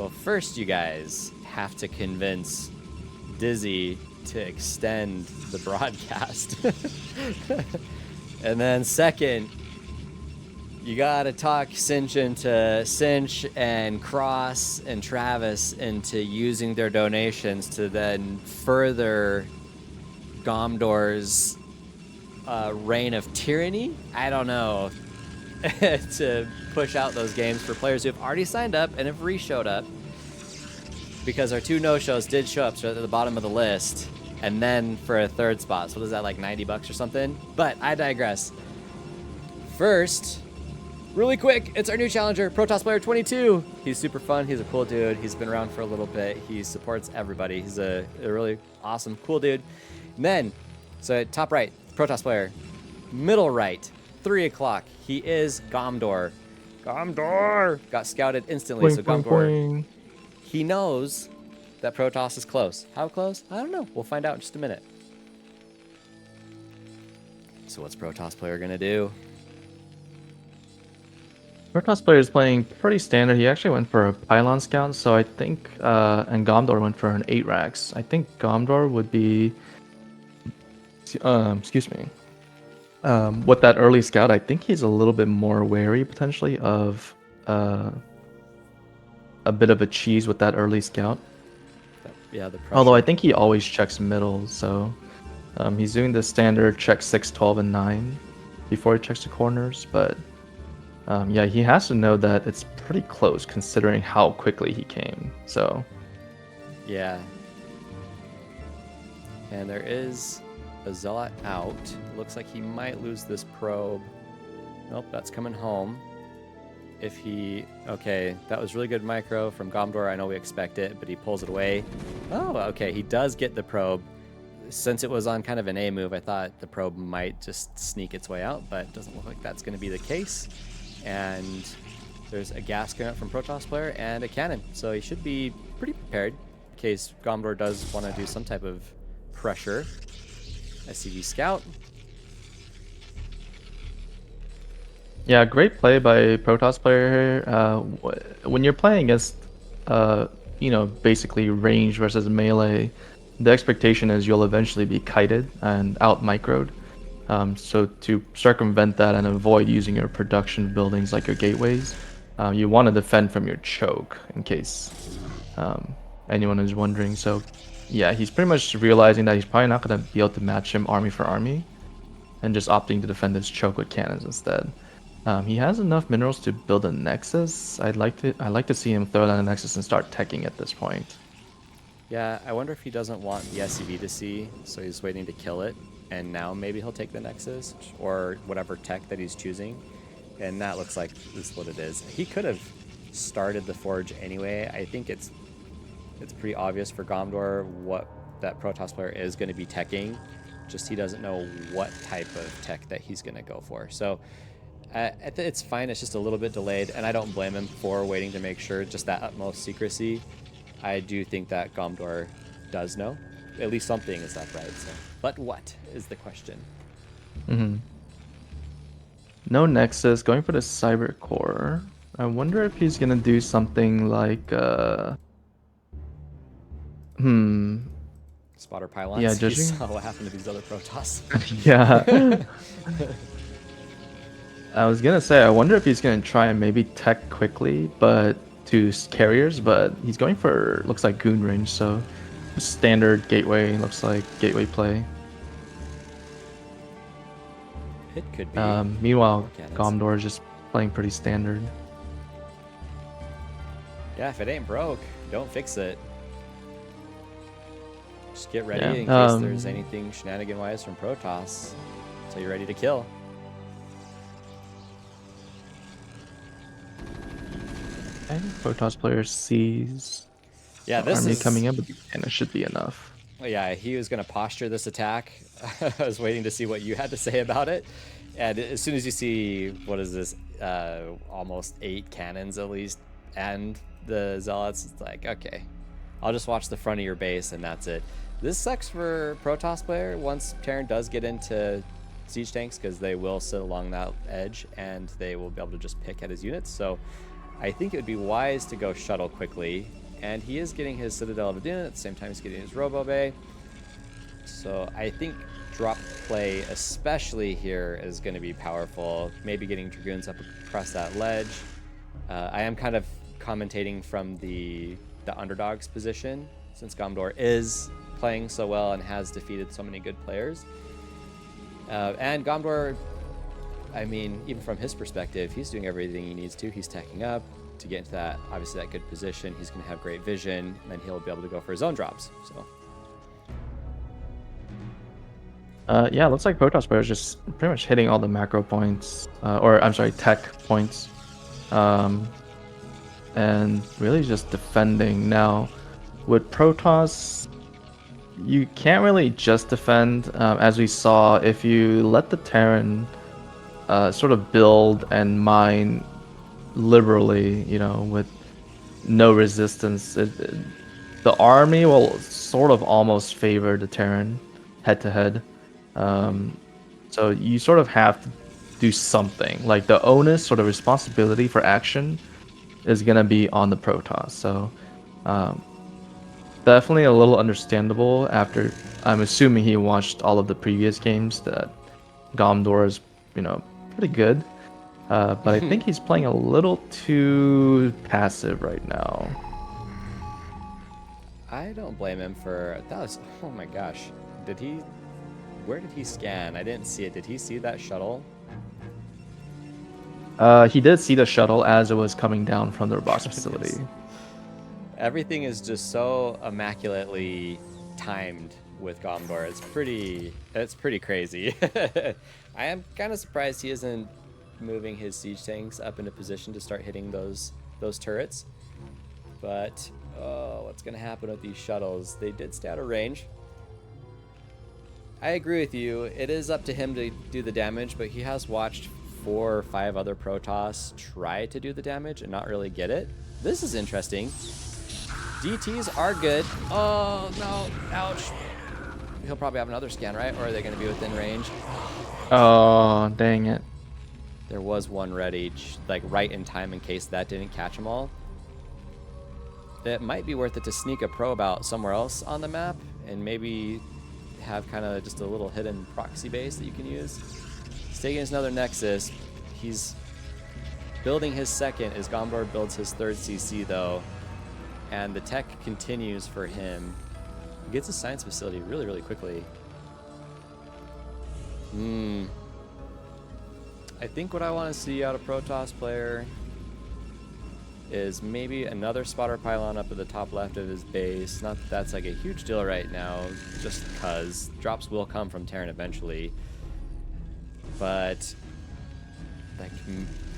Well, first you guys have to convince Dizzy to extend the broadcast. And then second, you gotta talk Cinch into Cinch and Cross and Travis into using their donations to then further Gomdor's reign of tyranny. I don't know. To push out those games for players who have already signed up and have re-showed up, because our 2 no-shows did show up, so at the bottom of the list, and then for a 3rd spot. So what is that, like $90 or something? But I digress. First, really quick, it's our new challenger, Protoss Player 22. He's super fun. He's a cool dude. He's been around for a little bit. He supports everybody. He's a really awesome, cool dude. And then, so top right, Protoss Player. Middle right, 3 o'clock. He is Gomdor. Gomdor got scouted instantly. Boing, So boing, Gomdor, boing. he knows that Protoss is close. How close? I don't know. We'll find out in just a minute. So what's Protoss Player gonna do? Protoss player is playing pretty standard. He actually went for a pylon scout, so I think, and Gomdor went for an 8 racks. I think Gomdor would be, excuse me, with that early scout. I think he's a little bit more wary potentially of a bit of a cheese with that early scout. Yeah, the pressure. Although I think he always checks middle, so he's doing the standard check 6, 12, and 9 before he checks the corners, but. Yeah, he has to know that it's pretty close considering how quickly he came. So, yeah. And there is a Zealot out. Looks like he might lose this probe. Nope, that's coming home. If he... Okay, that was really good micro from Gomdor. I know we expect it, but he pulls it away. Oh, okay, he does get the probe. Since it was on kind of an A move, I thought the probe might just sneak its way out, but it doesn't look like that's going to be the case. And there's a gas gun from Protoss Player and a cannon, so he should be pretty prepared in case Gomdor does want to do some type of pressure. SCV Scout. yeah, great play by Protoss Player here. When you're playing against, basically range versus melee, the expectation is you'll eventually be kited and out-microed. So to circumvent that and avoid using your production buildings like your gateways, you want to defend from your choke in case anyone is wondering. So yeah, he's pretty much realizing that he's probably not going to be able to match him army for army and just opting to defend his choke with cannons instead. He has enough minerals to build a nexus. I'd like to see him throw down a nexus and start teching at this point. Yeah, I wonder if he doesn't want the SCV to see, so he's waiting to kill it. And now maybe he'll take the Nexus or whatever tech that he's choosing. And that looks like this is what it is. He could have started the Forge anyway. I think it's pretty obvious for Gomdor what that Protoss Player is going to be teching. Just he doesn't know what type of tech that he's going to go for. So it's fine. It's just a little bit delayed. And I don't blame him for waiting to make sure, just that utmost secrecy. I do think that Gomdor does know. At least something is that right. So. But what is the question? No Nexus, going for the Cyber Core. I wonder if he's gonna do something like Spotter pylons. Yeah, You judging. saw what happened to these other Protoss. Yeah. I was gonna say, I wonder if he's gonna try and maybe tech quickly, but to carriers, but he's going for, looks like goon range, so standard gateway, looks like gateway play. It could be. Meanwhile, Cannons. Gomdor is just playing pretty standard. Yeah, if it ain't broke, don't fix it. Just get ready Yeah, in case there's anything shenanigan-wise from Protoss, so you're ready to kill. I think Protoss player sees Yeah, this army is coming in, and it should be enough. Yeah, he was going to posture this attack. I was waiting to see what you had to say about it. And as soon as you see, what is this, almost 8 cannons at least, and the Zealots, it's like, okay, I'll just watch the front of your base and that's it. This sucks for Protoss player once Terran does get into siege tanks, because they will sit along that edge and they will be able to just pick at his units. So I think it would be wise to go shuttle quickly. And he is getting his Citadel of Aduna at the same time he's getting his Robo Bay. So I think drop play, especially here, is going to be powerful. Maybe getting Dragoons up across that ledge. I am kind of commentating from the underdog's position, since Gomdor is playing so well and has defeated so many good players. And Gomdor, I mean, even from his perspective, he's doing everything he needs to. He's teching up to get into that, obviously, that good position. He's going to have great vision, and then he'll be able to go for his own drops. So. Yeah, looks like Protoss players just pretty much hitting all the macro points, or I'm sorry, tech points, and really just defending. Now, with Protoss, you can't really just defend, as we saw. If you let the Terran sort of build and mine liberally, you know, with no resistance, the army will sort of almost favor the Terran head to head. So you sort of have to do something. Like the onus or the responsibility for action is gonna be on the Protoss. So definitely a little understandable after, I'm assuming he watched all of the previous games, that Gomdor is, you know, pretty good. But I think he's playing a little too passive right now. I don't blame him for that. Was, oh my gosh, where did he scan? I didn't see it. Did he see that shuttle? He did see the shuttle as it was coming down from the robotics facility. Everything is just so immaculately timed with Gomdor. It's pretty crazy. I am kind of surprised he isn't moving his siege tanks up into position to start hitting those turrets. But what's gonna happen with these shuttles? They did stay out of range. I agree with you. It is up to him to do the damage, but he has watched 4 or 5 other Protoss try to do the damage and not really get it. This is interesting. DTs are good. Oh no, ouch. He'll probably have another scan, right? Or are they going to be within range? Oh, dang it. There was one ready, like right in time in case that didn't catch them all. It might be worth it to sneak a probe out somewhere else on the map and maybe have kind of just a little hidden proxy base that you can use. Stay against another Nexus. He's building his second as Gomdor builds his third CC though. And the tech continues for him. He gets a science facility really, really quickly. I think what I want to see out of Protoss player is maybe another spotter pylon up at the top left of his base. Not that that's like a huge deal right now, just because drops will come from Terran eventually. But like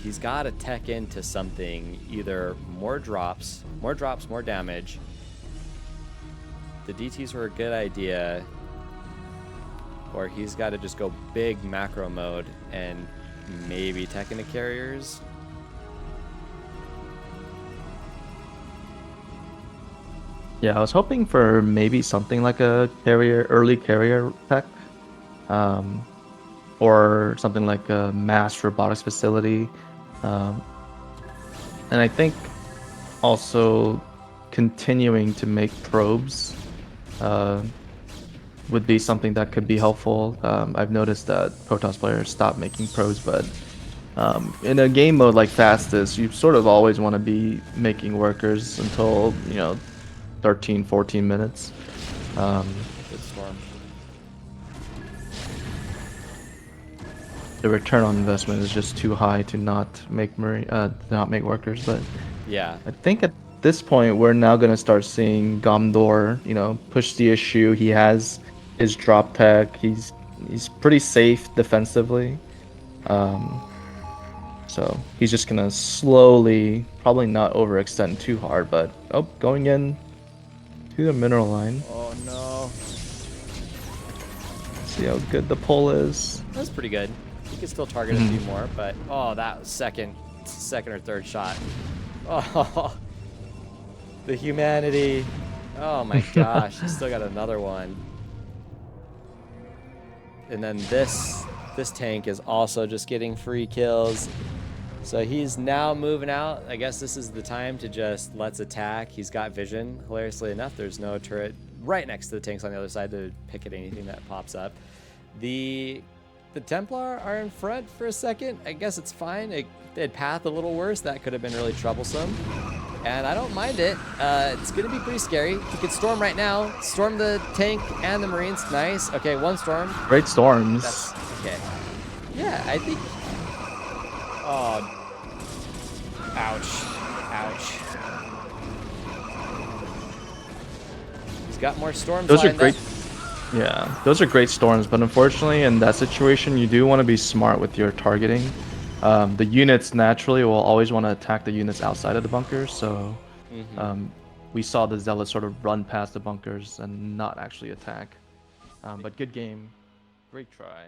he's got to tech into something, either more drops, more damage. The DTs were a good idea, or he's got to just go big macro mode and maybe tech into carriers. Yeah, I was hoping for maybe something like a early carrier tech, or something like a mass robotics facility, and I think also continuing to make probes would be something that could be helpful. I've noticed that Protoss players stop making probes, but in a game mode like Fastest, you sort of always want to be making workers until, you know, 13, 14 minutes. Good storm. The return on investment is just too high to not make workers. But yeah, I think at this point we're now going to start seeing Gomdor, you know, push the issue. He has his drop tech. He's pretty safe defensively. So he's just gonna slowly, probably not overextend too hard, but going in to the mineral line. Oh no. See how good the pull is. That's pretty good. You can still target a few more, but oh, that second or third shot. Oh, the humanity. Oh my gosh, he's still got another one. And then this tank is also just getting free kills. So he's now moving out. I guess this is the time to just let's attack. He's got vision. Hilariously enough, there's no turret right next to the tanks on the other side to pick at anything that pops up. The Templar are in front for a second. I guess it's fine. They'd path a little worse. That could have been really troublesome. And I don't mind it. It's going to be pretty scary. He could storm right now. Storm the tank and the Marines. Nice. Okay, one storm. Great storms. That's okay. Yeah, I think... Oh. Ouch. Ouch. He's got more storms. Those are lined great. up. Yeah, those are great storms, but unfortunately in that situation you do want to be smart with your targeting. The units naturally will always want to attack the units outside of the bunkers, so we saw the Zealots sort of run past the bunkers and not actually attack. But good game, great try.